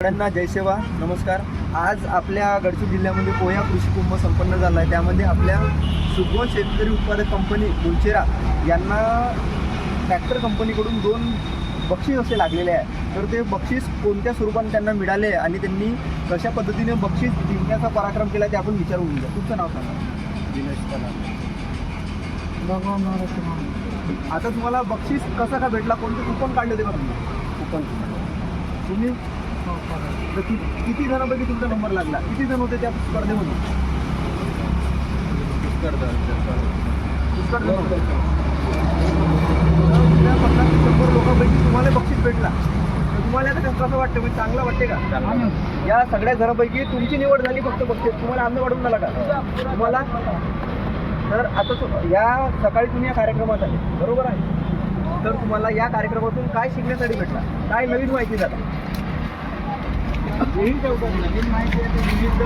सगळ्यांना जय सेवा, नमस्कार. आज आपल्या गडचिरोली जिल्ह्यामध्ये पोया कृषी कुंभ संपन्न झाला आहे. त्यामध्ये आपल्या सुगवन शेतकरी उत्पादक कंपनी बुलचेरा यांना ट्रॅक्टर कंपनीकडून 2 बक्षीस असे लागलेले आहे. तर ते बक्षीस कोणत्या स्वरूपाने त्यांना मिळाले आणि त्यांनी कशा पद्धतीने बक्षीस जिंकण्याचा पराक्रम केला ते आपण विचारून घेऊया. तुमचं नाव सांगा. दिनेश कलाम. आता तुम्हाला बक्षीस कसा का भेटला? कोणते कुपन काढले होते का तुम्ही? तुम्ही तर किती जणांपैकी तुमचा नंबर लागला? किती जण होते त्या स्पर्धेमध्ये? पुष्कळ 50-100 लोकांपैकी तुम्हाला बक्षीस भेटला. तर तुम्हाला आता कसं वाटतं? म्हणजे चांगलं वाटते का? या सगळ्या जणांपैकी तुमची निवड झाली फक्त बक्षीस. तुम्हाला आनंद वाढून झाला का तुम्हाला? तर आता या सकाळी तुम्ही या कार्यक्रमात आले, बरोबर आहे? तर तुम्हाला या कार्यक्रमातून काय शिकण्यासाठी भेटला? काय नवीन माहिती झाला? नवीन माहिती आहे. विविध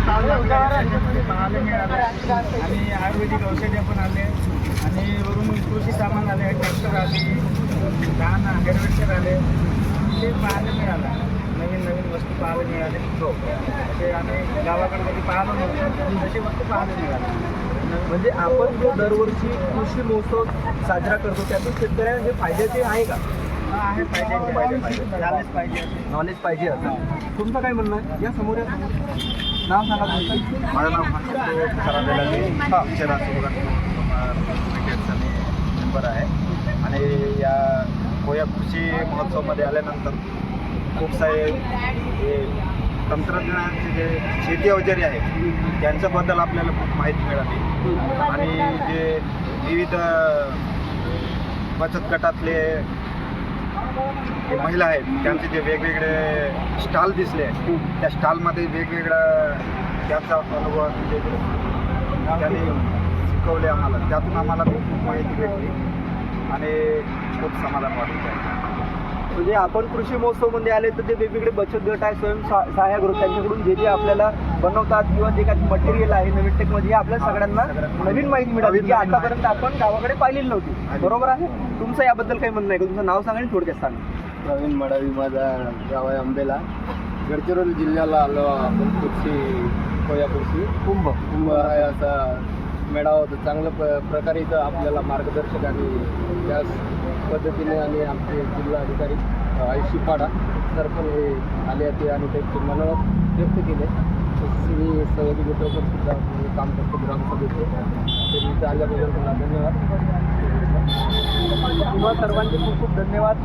पाहायला मिळालं आणि आयुर्वेदिक औषधे पण आले आणि वरून कृषी सामान आले, ट्रॅक्टर आले, लहान हार्वेस्टर आले, ते पाहायला मिळालं. नवीन वस्तू पाहायला मिळाले. ते आम्ही गावाकडे कधी पाहिलं नव्हतं, तशी वस्तू पाहायला मिळाल्या. म्हणजे आपण जो दरवर्षी कृषी महोत्सव साजरा करतो त्यातून शेतकऱ्यांना हे फायद्याचे आहे का? आहे, पाहिजे झालेच पाहिजे, नॉलेज पाहिजे असं. तुमचं काय म्हणणं आहे? या समोर नाव सांगा तुमचं. माझं नाव मेंबर आहे आणि या पोया कृषी महोत्सवमध्ये आल्यानंतर खूप सारे हे तंत्रज्ञानाचे जे शेती अवजारे आहेत त्यांच्याबद्दल आपल्याला खूप माहिती मिळाली आणि जे विविध बचत गटातले जे महिला आहेत त्यांचे जे वेगवेगळे स्टॉल दिसले त्या स्टॉलमध्ये वेगवेगळं त्यांचा अनुभव त्यांनी शिकवले आम्हाला. त्यातून आम्हाला खूप माहिती भेटली आणि खूप समाधान वाटलं. म्हणजे आपण कृषी महोत्सवमध्ये आले तर ते वेगवेगळे बचत गट आहे, स्वयंसहाय्य ग्रुप, त्यांच्याकडून जे आपल्याला बनवतात किंवा जे काही मटेरियल आहे नवीन टेक्नॉलॉजी आपल्या सगळ्यांना नवीन माहिती मिळाली की आतापर्यंत आपण गावाकडे पाहिलेली नव्हती. बरोबर आहे? तुमचं याबद्दल काही म्हणणं आहे का? तुमचं नाव सांगा आणि थोडक्यात सांगा. प्रवीण मडावी माझा गाव आहे आंबेला. गडचिरोली जिल्ह्याला आलो आपण पोया कृषी कुंभ आहे असा मेळावा होता. चांगल्या प्रकारे इथं आपल्याला मार्गदर्शक आणि त्याच पद्धतीने आणि आमचे जिल्हाधिकारी शिपाडा सर पण हे आले होते आणि त्यांचे मनोगत व्यक्त केले. मी सहयोगी मित्रपण सुद्धा काम करतो ग्रामसभेचे. तर इथं आल्याबद्दल मला धन्यवाद. तुम्हा सर्वांचे खूप खूप धन्यवाद.